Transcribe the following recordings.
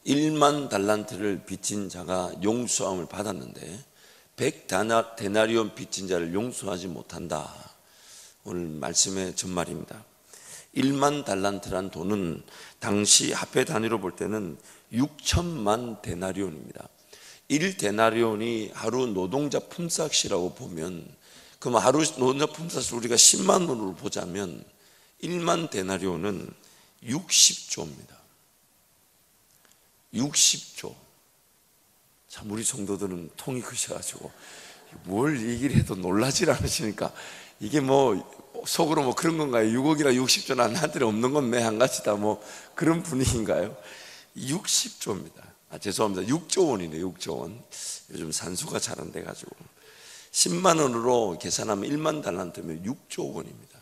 1만 달란트를 빚진 자가 용서함을 받았는데 100데나리온 빚진 자를 용서하지 못한다. 오늘 말씀의 전말입니다. 1만 달란트란 돈은 당시 화폐 단위로 볼 때는 6천만 데나리온입니다. 1데나리온이 하루 노동자 품삯이라고 보면, 그럼 하루 노동자 품삯을 우리가 10만 원으로 보자면 1만 데나리온은 60조입니다. 60조. 참 우리 성도들은 통이 크셔가지고 뭘 얘기를 해도 놀라질 않으시니까 이게 뭐 속으로 뭐 그런 건가요? 6억이라 60조나 나한테 없는 건 매 한 가지다 뭐 그런 분위기인가요? 60조입니다. 죄송합니다. 6조 원이네요. 6조 원. 요즘 산수가 잘 안 돼가지고 10만 원으로 계산하면 1만 달란트면 6조 원입니다.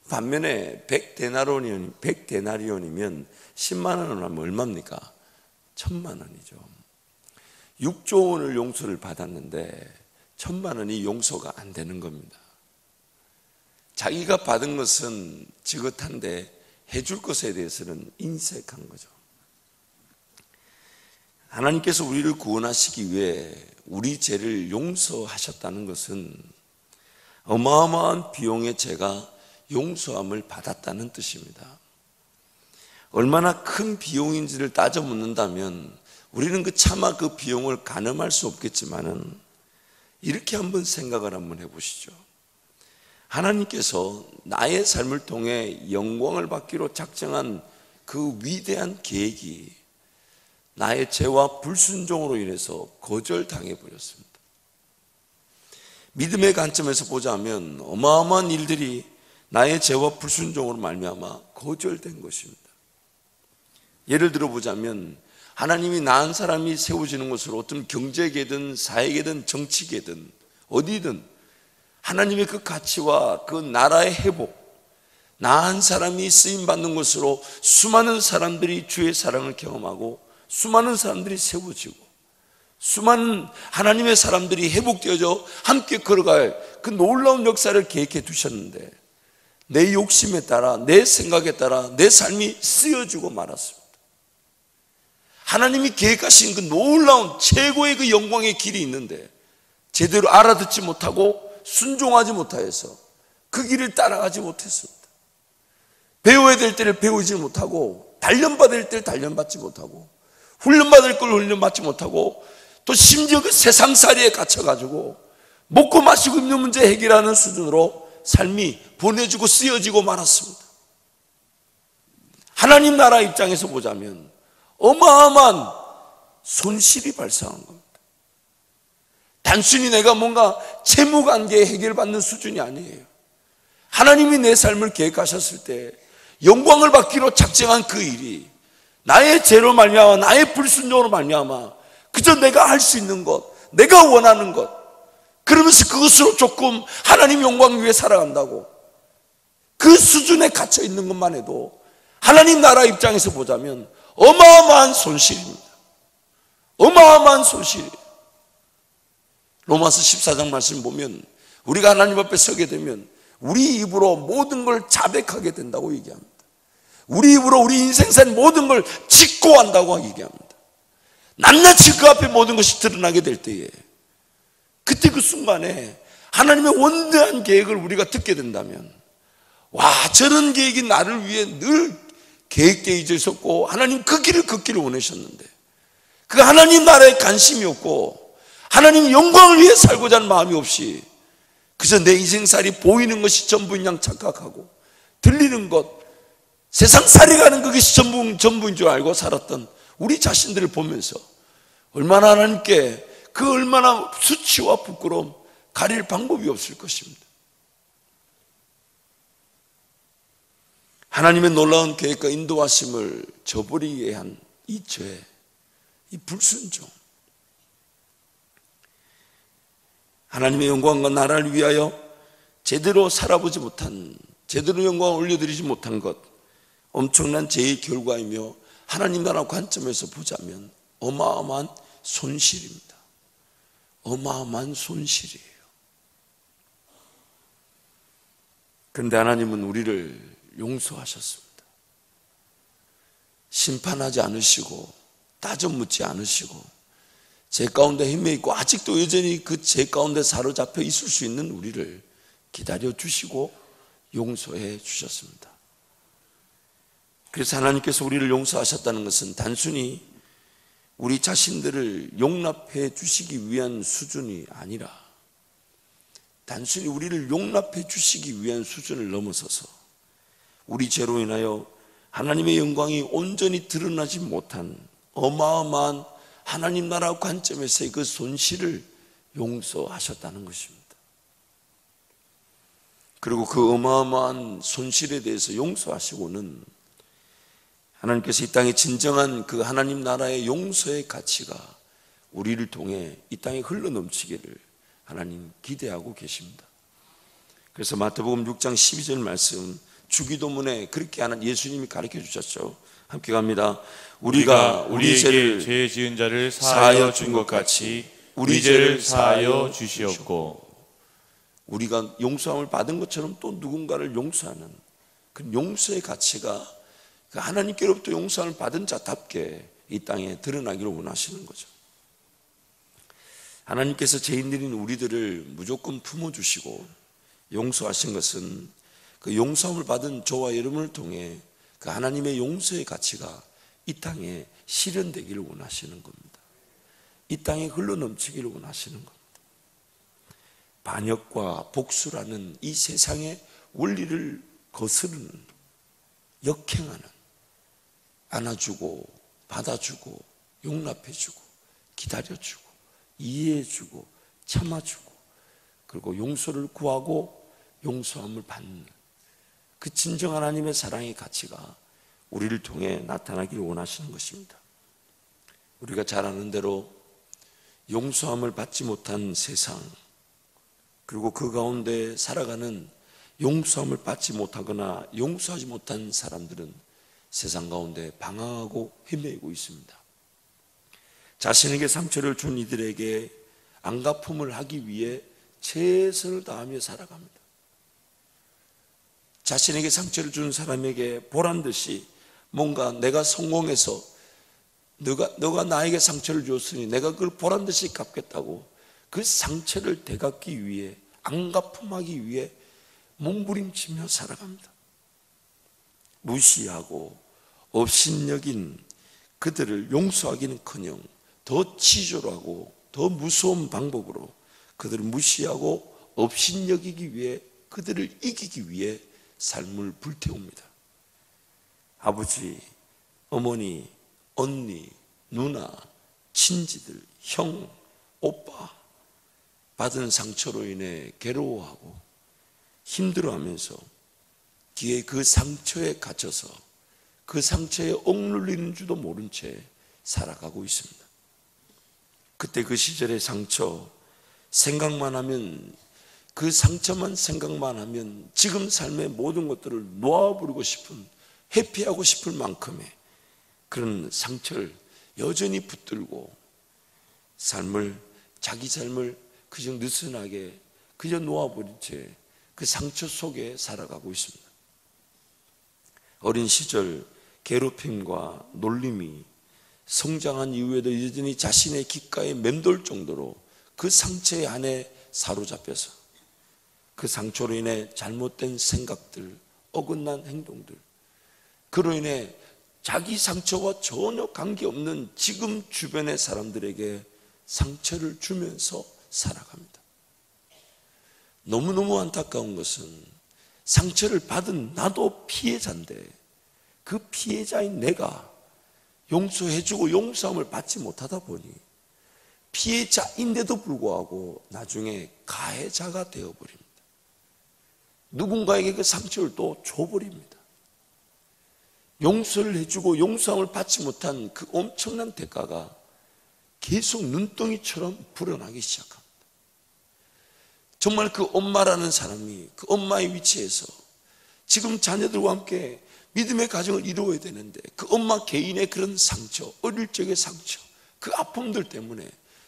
반면에 100데나리온이면 10만 원을 하면 얼마입니까? 1000만 원이죠. 6조 원을 용서를 받았는데 1000만 원이 용서가 안 되는 겁니다. 자기가 받은 것은 지긋한데 해줄 것에 대해서는 인색한 거죠. 하나님께서 우리를 구원하시기 위해 우리 죄를 용서하셨다는 것은 어마어마한 비용의 죄가 용서함을 받았다는 뜻입니다. 얼마나 큰 비용인지를 따져 묻는다면 우리는 차마 그 비용을 가늠할 수 없겠지만은 이렇게 한번 생각을 한번 해보시죠. 하나님께서 나의 삶을 통해 영광을 받기로 작정한 그 위대한 계획이 나의 죄와 불순종으로 인해서 거절당해 버렸습니다. 믿음의 관점에서 보자면 어마어마한 일들이 나의 죄와 불순종으로 말미암아 거절된 것입니다. 예를 들어 보자면 하나님이 낳은 사람이 세워지는 것으로 어떤 경제계든 사회계든 정치계든 어디든 하나님의 그 가치와 그 나라의 회복, 낳은 사람이 쓰임받는 것으로 수많은 사람들이 주의 사랑을 경험하고 수많은 사람들이 세워지고 수많은 하나님의 사람들이 회복되어져 함께 걸어갈 그 놀라운 역사를 계획해 두셨는데 내 욕심에 따라 내 생각에 따라 내 삶이 쓰여지고 말았습니다. 하나님이 계획하신 그 놀라운 최고의 그 영광의 길이 있는데 제대로 알아듣지 못하고 순종하지 못하여서 그 길을 따라가지 못했습니다. 배워야 될 때를 배우지 못하고 단련받을 때를 단련받지 못하고 훈련받을 걸 훈련받지 못하고 또 심지어 그 세상살이에 갇혀가지고 먹고 마시고 입는 문제 해결하는 수준으로 삶이 보내지고 쓰여지고 말았습니다. 하나님 나라 입장에서 보자면 어마어마한 손실이 발생한 겁니다. 단순히 내가 뭔가 채무관계 해결받는 수준이 아니에요. 하나님이 내 삶을 계획하셨을 때 영광을 받기로 작정한 그 일이 나의 죄로 말미암아 나의 불순종으로 말미암아 그저 내가 할 수 있는 것, 내가 원하는 것, 그러면서 그것으로 조금 하나님 영광 위해 살아간다고 그 수준에 갇혀 있는 것만 해도 하나님 나라 입장에서 보자면 어마어마한 손실입니다. 어마어마한 손실이에요. 로마서 14장 말씀 보면 우리가 하나님 앞에 서게 되면 우리 입으로 모든 걸 자백하게 된다고 얘기합니다. 우리 입으로 우리 인생산 모든 걸 직고한다고 얘기합니다. 낱낱이 그 앞에 모든 것이 드러나게 될 때에 그때 그 순간에 하나님의 원대한 계획을 우리가 듣게 된다면 와, 저런 계획이 나를 위해 늘 계획되어 있었고 하나님 그 길을 걷기를 원하셨는데 그 하나님 나라에 관심이 없고 하나님 영광을 위해 살고자 하는 마음이 없이 그저 내 인생살이 보이는 것이 전부인 양 착각하고 들리는 것, 세상살이 가는 그것이 전부인 줄 알고 살았던 우리 자신들을 보면서 얼마나 하나님께 그 얼마나 수치와 부끄러움 가릴 방법이 없을 것입니다. 하나님의 놀라운 계획과 인도하심을 저버리게 한 이 죄, 이 불순종, 하나님의 영광과 나라를 위하여 제대로 살아보지 못한, 제대로 영광을 올려드리지 못한 것, 엄청난 죄의 결과이며 하나님 나라 관점에서 보자면 어마어마한 손실입니다. 어마어마한 손실이에요. 그런데 하나님은 우리를 용서하셨습니다. 심판하지 않으시고 따져 묻지 않으시고 죄 가운데 헤매있고 아직도 여전히 그 죄 가운데 사로잡혀 있을 수 있는 우리를 기다려 주시고 용서해 주셨습니다. 그래서 하나님께서 우리를 용서하셨다는 것은 단순히 우리 자신들을 용납해 주시기 위한 수준이 아니라 단순히 우리를 용납해 주시기 위한 수준을 넘어서서 우리 죄로 인하여 하나님의 영광이 온전히 드러나지 못한 어마어마한 하나님 나라 관점에서의 그 손실을 용서하셨다는 것입니다. 그리고 그 어마어마한 손실에 대해서 용서하시고는 하나님께서 이 땅에 진정한 그 하나님 나라의 용서의 가치가 우리를 통해 이 땅에 흘러넘치기를 하나님 기대하고 계십니다. 그래서 마태복음 6장 12절 말씀 주기도문에 그렇게 예수님이 가르쳐 주셨죠. 함께 갑니다. 우리가 우리 죄를 죄 지은 자를 사하여 준 것 같이 우리 죄를 사하여 주시옵고. 우리가 용서함을 받은 것처럼 또 누군가를 용서하는 그 용서의 가치가 하나님께로부터 용서함을 받은 자답게 이 땅에 드러나기를 원하시는 거죠. 하나님께서 죄인들인 우리들을 무조건 품어주시고 용서하신 것은 그 용서함을 받은 저와 여러분을 통해 그 하나님의 용서의 가치가 이 땅에 실현되기를 원하시는 겁니다. 이 땅에 흘러넘치기를 원하시는 겁니다. 반역과 복수라는 이 세상의 원리를 거스르는, 역행하는, 안아주고 받아주고 용납해주고 기다려주고 이해해주고 참아주고 그리고 용서를 구하고 용서함을 받는 그 진정 하나님의 사랑의 가치가 우리를 통해 나타나기를 원하시는 것입니다. 우리가 잘 아는 대로 용서함을 받지 못한 세상, 그리고 그 가운데 살아가는 용서함을 받지 못하거나 용서하지 못한 사람들은 세상 가운데 방황하고 헤매고 있습니다. 자신에게 상처를 준 이들에게 안갚음을 하기 위해 최선을 다하며 살아갑니다. 자신에게 상처를 준 사람에게 보란듯이 뭔가 내가 성공해서 너가 나에게 상처를 줬으니 내가 그걸 보란듯이 갚겠다고 그 상처를 되갚기 위해 안갚음하기 위해 몸부림치며 살아갑니다. 무시하고 업신여긴 그들을 용서하기는커녕 더 치졸하고 더 무서운 방법으로 그들을 무시하고 업신여기기 위해 그들을 이기기 위해 삶을 불태웁니다. 아버지, 어머니, 언니, 누나, 친지들, 형, 오빠 받은 상처로 인해 괴로워하고 힘들어하면서 뒤에 그 상처에 갇혀서 그 상처에 억눌리는 줄도 모른 채 살아가고 있습니다. 그때 그 시절의 상처 생각만 하면, 그 상처만 생각만 하면 지금 삶의 모든 것들을 놓아버리고 싶은, 회피하고 싶을 만큼의 그런 상처를 여전히 붙들고 자기 삶을 그저 느슨하게 그저 놓아버린 채 그 상처 속에 살아가고 있습니다. 어린 시절 괴롭힘과 놀림이 성장한 이후에도 여전히 자신의 귓가에 맴돌 정도로 그 상처의 안에 사로잡혀서 그 상처로 인해 잘못된 생각들, 어긋난 행동들, 그로 인해 자기 상처와 전혀 관계없는 지금 주변의 사람들에게 상처를 주면서 살아갑니다. 너무너무 안타까운 것은 상처를 받은 나도 피해자인데 그 피해자인 내가 용서해주고 용서함을 받지 못하다 보니 피해자인데도 불구하고 나중에 가해자가 되어버립니다. 누군가에게 그 상처를 또 줘버립니다. 용서를 해주고 용서함을 받지 못한 그 엄청난 대가가 계속 눈덩이처럼 불어나기 시작합니다. 정말 그 엄마라는 사람이 그 엄마의 위치에서 지금 자녀들과 함께 믿음의 가정을 이루어야 되는데 그 엄마 개인의 그런 상처, 어릴 적의 상처, 그 아픔들 때문에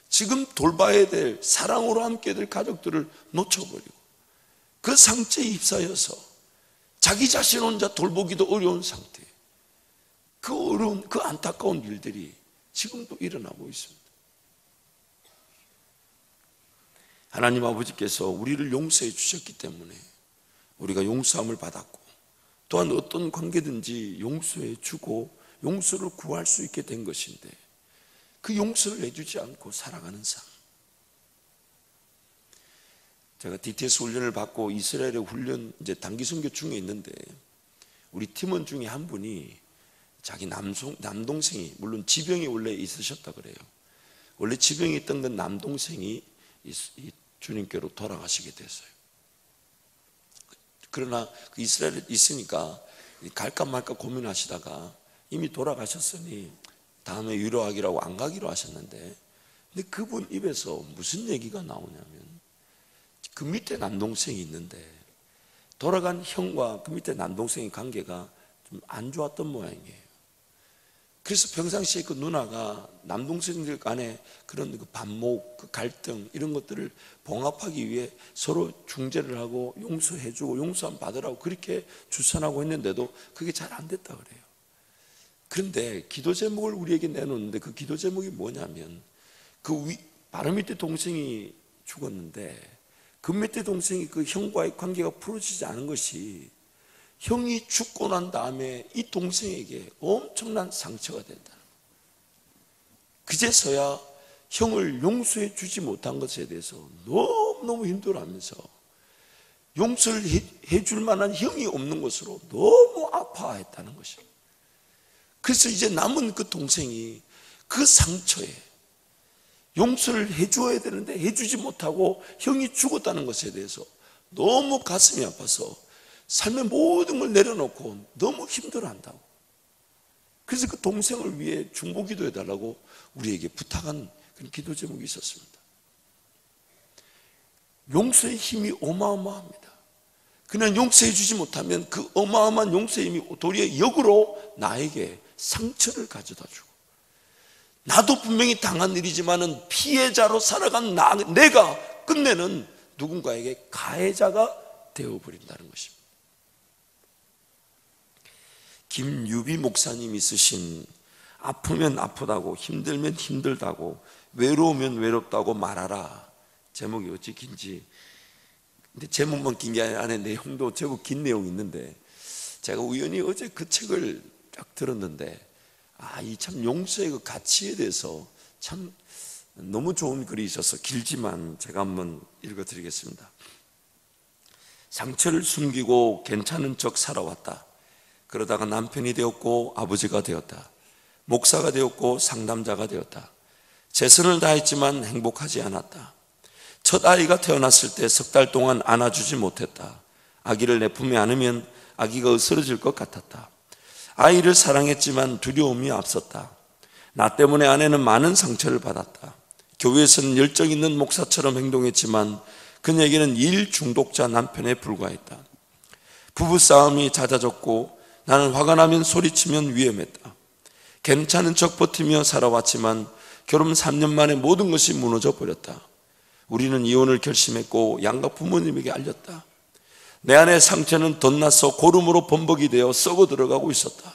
지금 돌봐야 될, 사랑으로 함께 될 가족들을 놓쳐버리고 그 상처에 휩싸여서 자기 자신 혼자 돌보기도 어려운 상태, 그 어려운, 그 안타까운 일들이 지금도 일어나고 있습니다. 하나님 아버지께서 우리를 용서해 주셨기 때문에 우리가 용서함을 받았고, 또한 어떤 관계든지 용서해 주고 용서를 구할 수 있게 된 것인데, 그 용서를 해주지 않고 살아가는 삶. 제가 DTS 훈련을 받고 이스라엘의 훈련 이제 단기 선교 중에 있는데, 우리 팀원 중에 한 분이 자기 남동생이, 물론 지병이 원래 있으셨다 그래요. 원래 지병이 있던 건 남동생이 이 주님께로 돌아가시게 됐어요. 그러나 그 이스라엘에 있으니까 갈까 말까 고민하시다가 이미 돌아가셨으니 다음에 위로하기라고 안 가기로 하셨는데, 근데 그분 입에서 무슨 얘기가 나오냐면, 그 밑에 남동생이 있는데 돌아간 형과 그 밑에 남동생의 관계가 좀 안 좋았던 모양이에요. 그래서 평상시에 그 누나가 남동생들 간에 그런 그 반목, 그 갈등 이런 것들을 봉합하기 위해 서로 중재를 하고 용서해주고 용서함 받으라고 그렇게 추천하고 했는데도 그게 잘 안 됐다 그래요. 그런데 기도 제목을 우리에게 내놓는데, 그 기도 제목이 뭐냐면, 바로 밑에 동생이 죽었는데 그 밑에 동생이 그 형과의 관계가 풀어지지 않은 것이 형이 죽고 난 다음에 이 동생에게 엄청난 상처가 된다. 그제서야 형을 용서해 주지 못한 것에 대해서 너무너무 힘들어하면서 용서를 해줄 만한 형이 없는 것으로 너무 아파했다는 것입니다. 그래서 이제 남은 그 동생이 그 상처에 용서를 해줘야 되는데 해주지 못하고 형이 죽었다는 것에 대해서 너무 가슴이 아파서 삶의 모든 걸 내려놓고 너무 힘들어한다고. 그래서 그 동생을 위해 중보 기도해달라고 우리에게 부탁한 그런 기도 제목이 있었습니다. 용서의 힘이 어마어마합니다. 그냥 용서해 주지 못하면 그 어마어마한 용서의 힘이 도리어 역으로 나에게 상처를 가져다 주고, 나도 분명히 당한 일이지만은 피해자로 살아간 내가 끝내는 누군가에게 가해자가 되어버린다는 것입니다. 김유비 목사님이 쓰신 아프면 아프다고, 힘들면 힘들다고, 외로우면 외롭다고 말하라. 제목이 어찌 긴지, 근데 제목만 긴 게 아니라 안에 내용도 제법 긴 내용이 있는데, 제가 우연히 어제 그 책을 딱 들었는데, 이 참 용서의 그 가치에 대해서 참 너무 좋은 글이 있어서 길지만 제가 한번 읽어드리겠습니다. 상처를 숨기고 괜찮은 척 살아왔다. 그러다가 남편이 되었고 아버지가 되었다. 목사가 되었고 상담자가 되었다. 최선을 다했지만 행복하지 않았다. 첫 아이가 태어났을 때 석 달 동안 안아주지 못했다. 아기를 내 품에 안으면 아기가 으스러질 것 같았다. 아이를 사랑했지만 두려움이 앞섰다. 나 때문에 아내는 많은 상처를 받았다. 교회에서는 열정 있는 목사처럼 행동했지만 그녀에게는 일 중독자 남편에 불과했다. 부부싸움이 잦아졌고 나는 화가 나면 소리치면 위험했다. 괜찮은 척 버티며 살아왔지만 결혼 3년 만에 모든 것이 무너져 버렸다. 우리는 이혼을 결심했고 양가 부모님에게 알렸다. 내 안의 상처는 덧나서 고름으로 범벅이 되어 썩어 들어가고 있었다.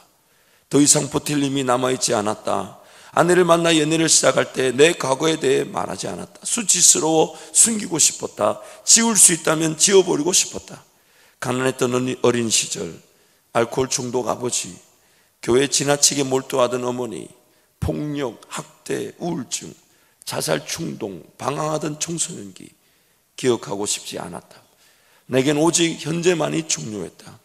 더 이상 버틸 힘이 남아있지 않았다. 아내를 만나 연애를 시작할 때 내 과거에 대해 말하지 않았다. 수치스러워 숨기고 싶었다. 지울 수 있다면 지워버리고 싶었다. 가난했던 어린 시절, 알코올 중독 아버지, 교회에 지나치게 몰두하던 어머니, 폭력, 학대, 우울증, 자살 충동, 방황하던 청소년기, 기억하고 싶지 않았다. 내겐 오직 현재만이 중요했다.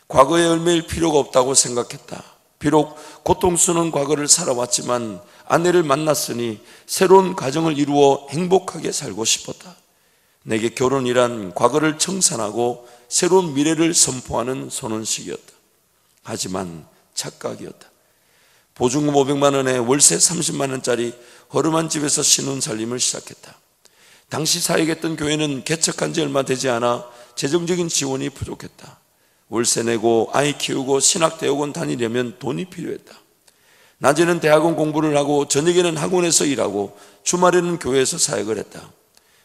과거에 얽매일 필요가 없다고 생각했다. 비록 고통스러운 과거를 살아왔지만 아내를 만났으니 새로운 가정을 이루어 행복하게 살고 싶었다. 내게 결혼이란 과거를 청산하고 새로운 미래를 선포하는 선언식이었다. 하지만 착각이었다. 보증금 500만 원에 월세 30만 원짜리 허름한 집에서 신혼살림을 시작했다. 당시 사역했던 교회는 개척한 지 얼마 되지 않아 재정적인 지원이 부족했다. 월세 내고 아이 키우고 신학대학원 다니려면 돈이 필요했다. 낮에는 대학원 공부를 하고 저녁에는 학원에서 일하고 주말에는 교회에서 사역을 했다.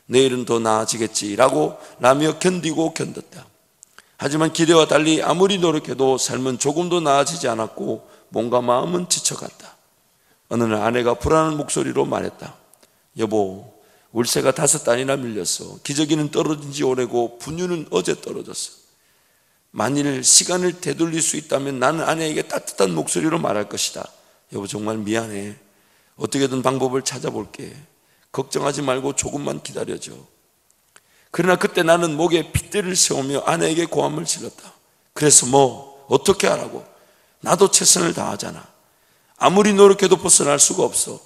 내일은 더 나아지겠지라고 라며 견디고 견뎠다. 하지만 기대와 달리 아무리 노력해도 삶은 조금도 나아지지 않았고 몸과 마음은 지쳐갔다. 어느 날 아내가 불안한 목소리로 말했다. 여보, 월세가 5달이나 밀렸어. 기저귀는 떨어진 지 오래고 분유는 어제 떨어졌어. 만일 시간을 되돌릴 수 있다면 나는 아내에게 따뜻한 목소리로 말할 것이다. 여보, 정말 미안해. 어떻게든 방법을 찾아볼게. 걱정하지 말고 조금만 기다려줘. 그러나 그때 나는 목에 핏대를 세우며 아내에게 고함을 질렀다. 그래서 뭐 어떻게 하라고? 나도 최선을 다하잖아. 아무리 노력해도 벗어날 수가 없어.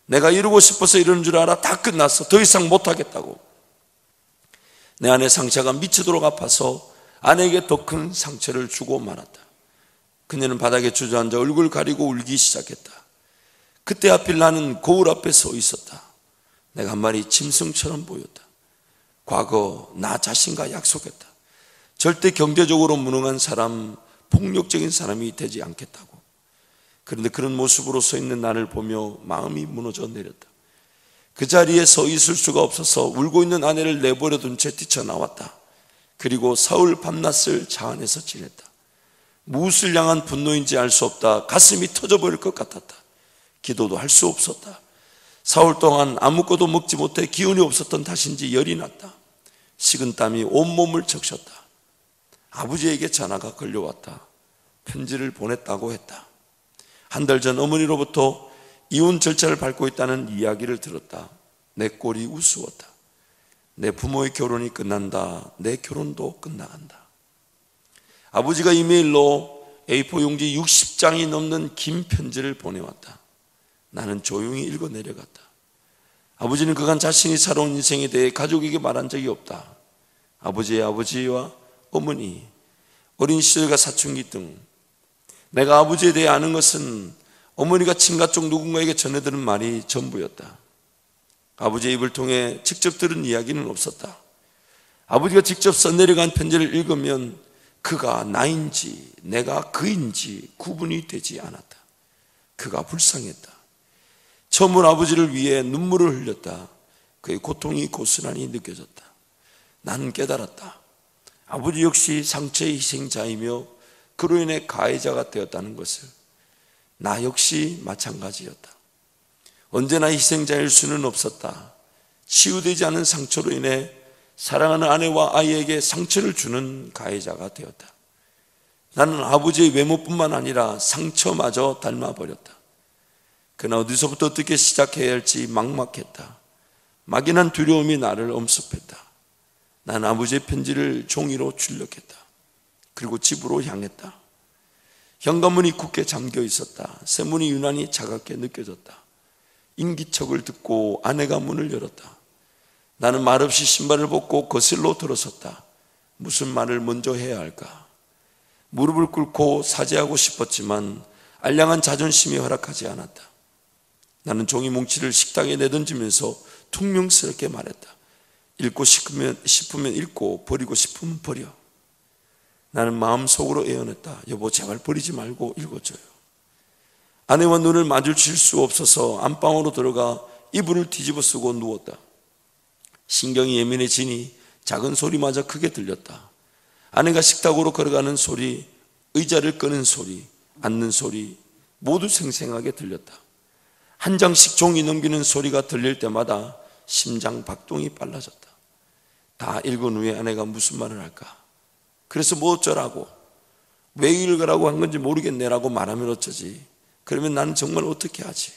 내가 이루고 싶어서 이러는 줄 알아? 다 끝났어. 더 이상 못하겠다고. 내 안의 상처가 미치도록 아파서 아내에게 더 큰 상처를 주고 말았다. 그녀는 바닥에 주저앉아 얼굴 가리고 울기 시작했다. 그때 하필 나는 거울 앞에 서 있었다. 내가 한 마리 짐승처럼 보였다. 과거 나 자신과 약속했다. 절대 경제적으로 무능한 사람, 폭력적인 사람이 되지 않겠다고. 그런데 그런 모습으로 서 있는 나를 보며 마음이 무너져 내렸다. 그 자리에 서 있을 수가 없어서 울고 있는 아내를 내버려둔 채 뛰쳐나왔다. 그리고 사흘 밤낮을 차 안에서 지냈다. 무엇을 향한 분노인지 알 수 없다. 가슴이 터져버릴 것 같았다. 기도도 할 수 없었다. 사흘 동안 아무것도 먹지 못해 기운이 없었던 탓인지 열이 났다. 식은땀이 온몸을 적셨다. 아버지에게 전화가 걸려왔다. 편지를 보냈다고 했다. 한 달 전 어머니로부터 이혼 절차를 밟고 있다는 이야기를 들었다. 내 꼴이 우스웠다. 내 부모의 결혼이 끝난다. 내 결혼도 끝나간다. 아버지가 이메일로 A4 용지 60장이 넘는 긴 편지를 보내왔다. 나는 조용히 읽어 내려갔다. 아버지는 그간 자신이 살아온 인생에 대해 가족에게 말한 적이 없다. 아버지의 아버지와 어머니, 어린 시절과 사춘기 등 내가 아버지에 대해 아는 것은 어머니가 친가 쪽 누군가에게 전해들은 말이 전부였다. 아버지의 입을 통해 직접 들은 이야기는 없었다. 아버지가 직접 써내려간 편지를 읽으면 그가 나인지 내가 그인지 구분이 되지 않았다. 그가 불쌍했다. 처음으로 아버지를 위해 눈물을 흘렸다. 그의 고통이 고스란히 느껴졌다. 나는 깨달았다. 아버지 역시 상처의 희생자이며 그로 인해 가해자가 되었다는 것을. 나 역시 마찬가지였다. 언제나 희생자일 수는 없었다. 치유되지 않은 상처로 인해 사랑하는 아내와 아이에게 상처를 주는 가해자가 되었다. 나는 아버지의 외모뿐만 아니라 상처마저 닮아버렸다. 그러나 어디서부터 어떻게 시작해야 할지 막막했다. 막연한 두려움이 나를 엄습했다. 나는 아버지의 편지를 종이로 출력했다. 그리고 집으로 향했다. 현관문이 굳게 잠겨 있었다. 쇠문이 유난히 차갑게 느껴졌다. 인기척을 듣고 아내가 문을 열었다. 나는 말없이 신발을 벗고 거실로 들어섰다. 무슨 말을 먼저 해야 할까? 무릎을 꿇고 사죄하고 싶었지만 알량한 자존심이 허락하지 않았다. 나는 종이 뭉치를 식탁에 내던지면서 퉁명스럽게 말했다. 읽고 싶으면 읽고 버리고 싶으면 버려. 나는 마음속으로 애원했다. 여보, 제발 버리지 말고 읽어줘요. 아내와 눈을 마주칠 수 없어서 안방으로 들어가 이불을 뒤집어 쓰고 누웠다. 신경이 예민해지니 작은 소리마저 크게 들렸다. 아내가 식탁으로 걸어가는 소리, 의자를 끄는 소리, 앉는 소리 모두 생생하게 들렸다. 한 장씩 종이 넘기는 소리가 들릴 때마다 심장 박동이 빨라졌다. 다 읽은 후에 아내가 무슨 말을 할까? 그래서 뭐 어쩌라고? 왜 읽으라고 한 건지 모르겠네라고 말하면 어쩌지? 그러면 나는 정말 어떻게 하지?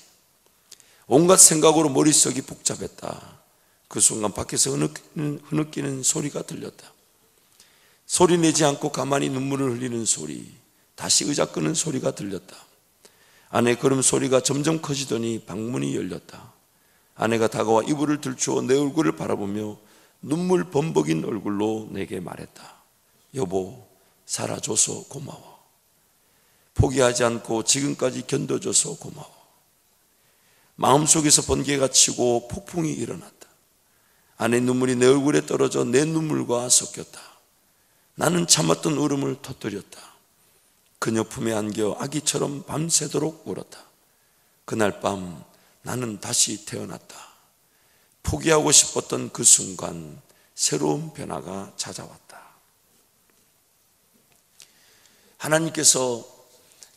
온갖 생각으로 머릿속이 복잡했다. 그 순간 밖에서 흐느끼는 소리가 들렸다. 소리 내지 않고 가만히 눈물을 흘리는 소리, 다시 의자 끄는 소리가 들렸다. 아내의 걸음소리가 점점 커지더니 방문이 열렸다. 아내가 다가와 이불을 들추어 내 얼굴을 바라보며 눈물 범벅인 얼굴로 내게 말했다. 여보, 살아줘서 고마워. 포기하지 않고 지금까지 견뎌줘서 고마워. 마음속에서 번개가 치고 폭풍이 일어났다. 아내의 눈물이 내 얼굴에 떨어져 내 눈물과 섞였다. 나는 참았던 울음을 터뜨렸다. 그녀 품에 안겨 아기처럼 밤새도록 울었다. 그날 밤 나는 다시 태어났다. 포기하고 싶었던 그 순간 새로운 변화가 찾아왔다. 하나님께서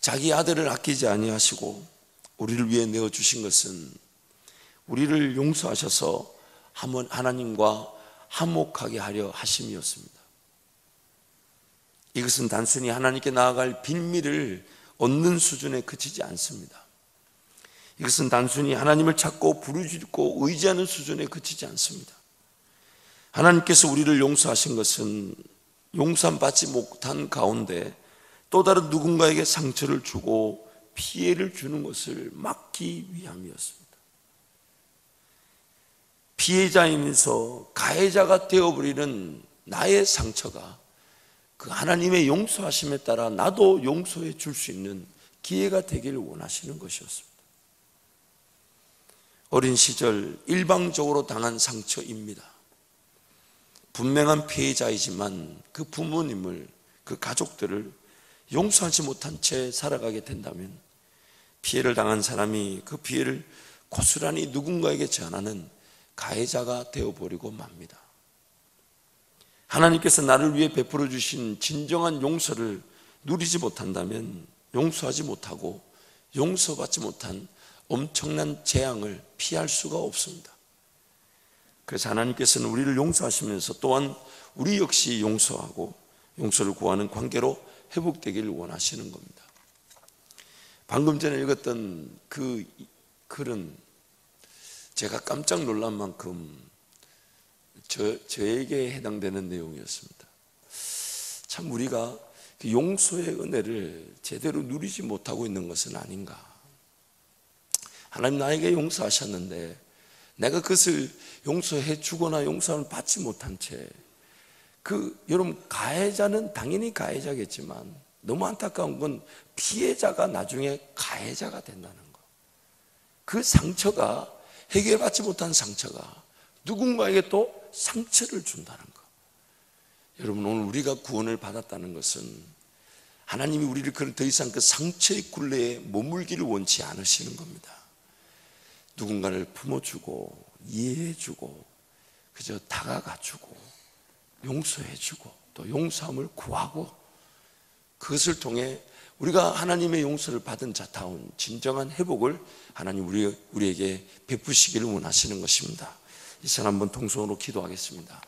자기 아들을 아끼지 아니하시고 우리를 위해 내어주신 것은 우리를 용서하셔서 하나님과 화목하게 하려 하심이었습니다. 이것은 단순히 하나님께 나아갈 빈미를 얻는 수준에 그치지 않습니다. 이것은 단순히 하나님을 찾고 부르짖고 의지하는 수준에 그치지 않습니다. 하나님께서 우리를 용서하신 것은 용서받지 못한 가운데 또 다른 누군가에게 상처를 주고 피해를 주는 것을 막기 위함이었습니다. 피해자이면서 가해자가 되어버리는 나의 상처가 그 하나님의 용서하심에 따라 나도 용서해 줄 수 있는 기회가 되기를 원하시는 것이었습니다. 어린 시절 일방적으로 당한 상처입니다. 분명한 피해자이지만 그 부모님을, 그 가족들을 용서하지 못한 채 살아가게 된다면 피해를 당한 사람이 그 피해를 고스란히 누군가에게 전하는 가해자가 되어버리고 맙니다. 하나님께서 나를 위해 베풀어 주신 진정한 용서를 누리지 못한다면 용서하지 못하고 용서받지 못한 엄청난 재앙을 피할 수가 없습니다. 그래서 하나님께서는 우리를 용서하시면서 또한 우리 역시 용서하고 용서를 구하는 관계로 회복되기를 원하시는 겁니다. 방금 전에 읽었던 그 글은 제가 깜짝 놀란 만큼 저에게 해당되는 내용이었습니다. 참 우리가 그 용서의 은혜를 제대로 누리지 못하고 있는 것은 아닌가. 하나님 나에게 용서하셨는데 내가 그것을 용서해 주거나 용서를 받지 못한 채 여러분 가해자는 당연히 가해자겠지만 너무 안타까운 건 피해자가 나중에 가해자가 된다는 거. 그 상처가 해결받지 못한 상처가 누군가에게 또 상처를 준다는 거. 여러분 오늘 우리가 구원을 받았다는 것은 하나님이 우리를 더 이상 그 상처의 굴레에 머물기를 원치 않으시는 겁니다. 누군가를 품어주고 이해해주고 그저 다가가주고 용서해주고 또 용서함을 구하고 그것을 통해 우리가 하나님의 용서를 받은 자다운 진정한 회복을 하나님 우리에게 베푸시기를 원하시는 것입니다. 이 시간 한번 통성으로 기도하겠습니다.